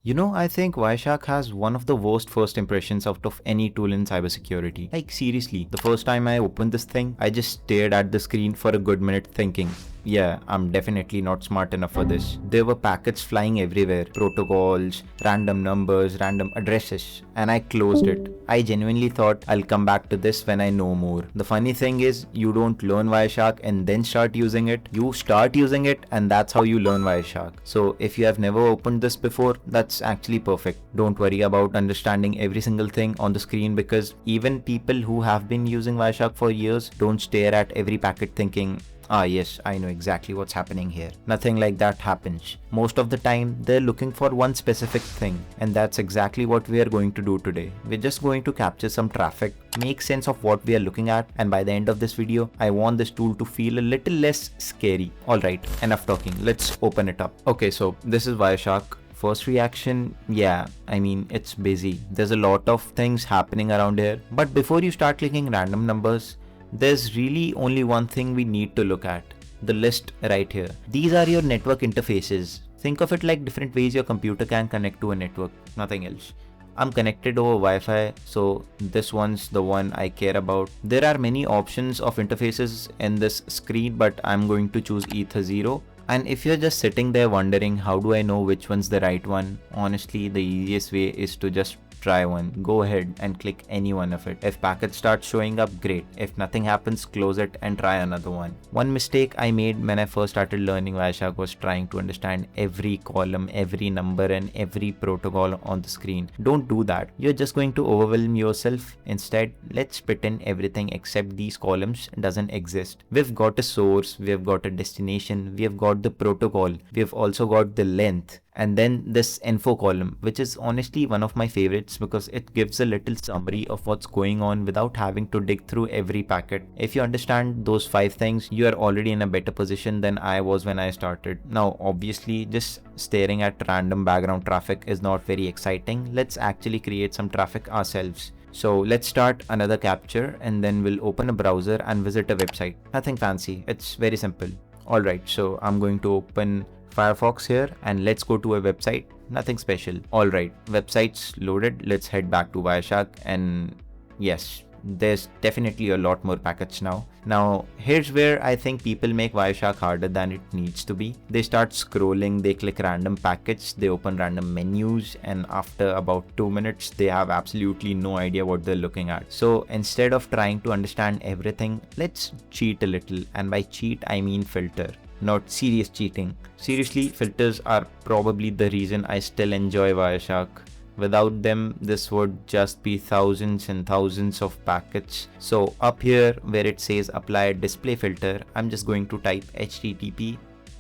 I think Wireshark has one of the worst first impressions out of any tool in cybersecurity. Like seriously, the first time I opened this thing, I just stared at the screen for a good minute thinking, yeah, I'm definitely not smart enough for this. There were packets flying everywhere, protocols, random numbers, random addresses, and I closed it. I genuinely thought I'll come back to this when I know more. The funny thing is, you don't learn Wireshark and then start using it. You start using it and that's how you learn Wireshark. So if you have never opened this before, that's actually perfect. Don't worry about understanding every single thing on the screen because even people who have been using Wireshark for years don't stare at every packet thinking, ah yes, I know exactly what's happening here. Nothing like that happens. Most of the time, they're looking for one specific thing, and that's exactly what we are going to do today. We're just going to capture some traffic, make sense of what we are looking at, and by the end of this video, I want this tool to feel a little less scary. Alright, enough talking, let's open it up. Okay, so this is Wireshark. First reaction, yeah, I mean, it's busy. There's a lot of things happening around here. But before you start clicking random numbers, there's really only one thing we need to look at. The list right here. These are your network interfaces. Think of it like different ways your computer can connect to a network, nothing else. I'm connected over Wi-Fi, so this one's the one I care about. There are many options of interfaces in this screen, but I'm going to choose Ether 0. And if you're just sitting there wondering how do I know which one's the right one, honestly the easiest way is to just try one. Go ahead and click any one of it. If packets start showing up, great. If nothing happens, close it and try another one. One mistake I made when I first started learning Wireshark was trying to understand every column, every number and every protocol on the screen. Don't do that. You're just going to overwhelm yourself. Instead, let's pretend everything except these columns doesn't exist. We've got a source, we've got a destination, we've got the protocol, we've also got the length. And then this info column, which is honestly one of my favorites because it gives a little summary of what's going on without having to dig through every packet. If you understand those 5 things, you are already in a better position than I was when I started. Now, obviously, just staring at random background traffic is not very exciting. Let's actually create some traffic ourselves. So let's start another capture and then we'll open a browser and visit a website. Nothing fancy, it's very simple. Alright, so I'm going to open Firefox here and let's go to a website. Nothing special. Alright, website's loaded. Let's head back to Wireshark and yes, there's definitely a lot more packets now. Now, here's where I think people make Wireshark harder than it needs to be. They start scrolling, they click random packets, they open random menus, and after about 2 minutes, they have absolutely no idea what they're looking at. So instead of trying to understand everything, let's cheat a little. And by cheat, I mean filter. Not serious cheating. Seriously, filters are probably the reason I still enjoy Wireshark. Without them, this would just be thousands and thousands of packets. So up here where it says apply display filter, I'm just going to type HTTP,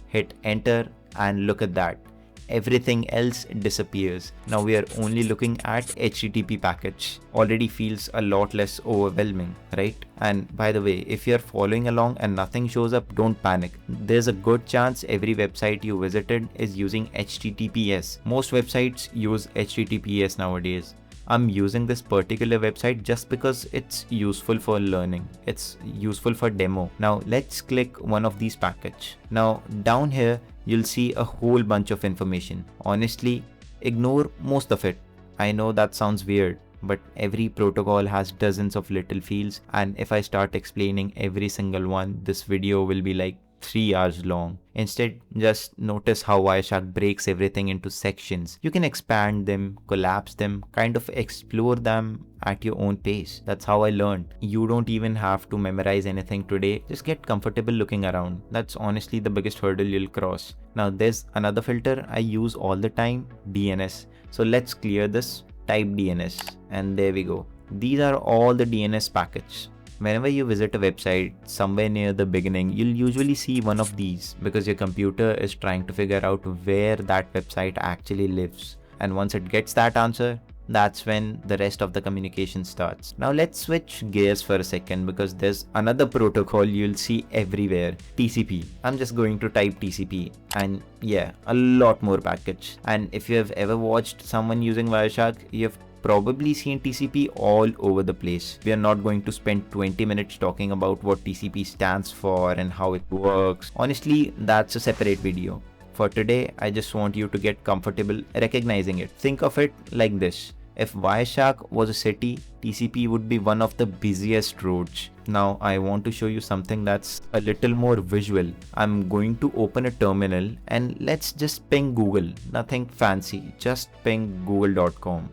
hit enter and look at that. Everything else disappears. Now we are only looking at HTTP packets. Already feels a lot less overwhelming, right? And by the way, if you're following along and nothing shows up, don't panic. There's a good chance every website you visited is using HTTPS. Most websites use HTTPS nowadays. I'm using this particular website just because it's useful for learning. It's useful for demo. Now let's click one of these packets. Now down here, you'll see a whole bunch of information. Honestly, ignore most of it. I know that sounds weird, but every protocol has dozens of little fields, and if I start explaining every single one, this video will be like 3 hours long. Instead, just notice how Wireshark breaks everything into sections. You can expand them, collapse them, kind of explore them at your own pace. That's how I learned. You don't even have to memorize anything today. Just get comfortable looking around. That's honestly the biggest hurdle you'll cross. Now there's another filter I use all the time, DNS. So let's clear this, type DNS, and there we go. These are all the DNS packets. Whenever you visit a website, somewhere near the beginning, you'll usually see one of these because your computer is trying to figure out where that website actually lives. And once it gets that answer, that's when the rest of the communication starts. Now let's switch gears for a second because there's another protocol you'll see everywhere, TCP. I'm just going to type TCP and yeah, a lot more packets. And if you have ever watched someone using Wireshark, you've probably seen TCP all over the place. We are not going to spend 20 minutes talking about what TCP stands for and how it works. Honestly, that's a separate video. For today, I just want you to get comfortable recognizing it. Think of it like this. If Wireshark was a city, TCP would be one of the busiest roads. Now I want to show you something that's a little more visual. I'm going to open a terminal and let's just ping Google. Nothing fancy, just ping google.com.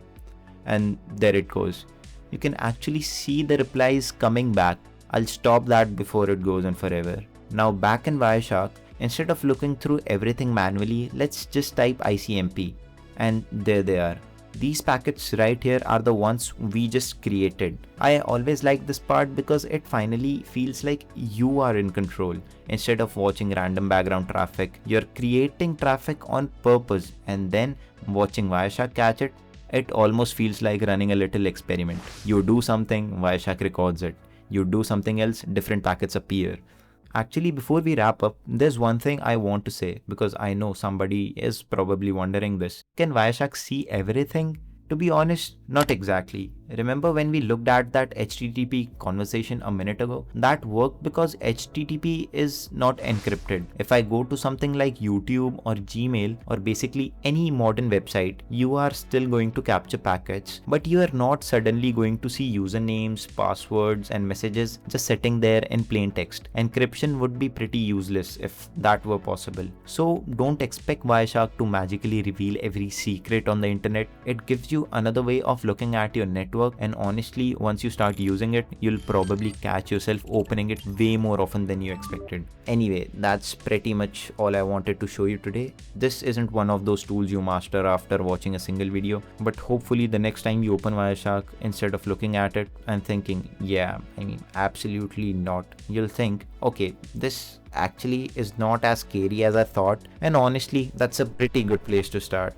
And there it goes. You can actually see the replies coming back. I'll stop that before it goes on forever. Now back in Wireshark, instead of looking through everything manually, let's just type ICMP. And there they are. These packets right here are the ones we just created. I always like this part because it finally feels like you are in control. Instead of watching random background traffic, you're creating traffic on purpose and then watching Wireshark catch it. It almost feels like running a little experiment. You do something, Wireshark records it. You do something else, different packets appear. Actually, before we wrap up, there's one thing I want to say because I know somebody is probably wondering this. Can Wireshark see everything? To be honest, not exactly. Remember when we looked at that HTTP conversation a minute ago? That worked because HTTP is not encrypted. If I go to something like YouTube or Gmail or basically any modern website, you are still going to capture packets, but you are not suddenly going to see usernames, passwords, and messages just sitting there in plain text. Encryption would be pretty useless if that were possible. So don't expect Wireshark to magically reveal every secret on the internet. It gives you another way of looking at your network, and honestly, once you start using it, you'll probably catch yourself opening it way more often than you expected. Anyway, that's pretty much all I wanted to show you today. This isn't one of those tools you master after watching a single video, but hopefully the next time you open Wireshark, instead of looking at it and thinking, yeah, absolutely not, you'll think, okay, this actually is not as scary as I thought, and honestly, that's a pretty good place to start.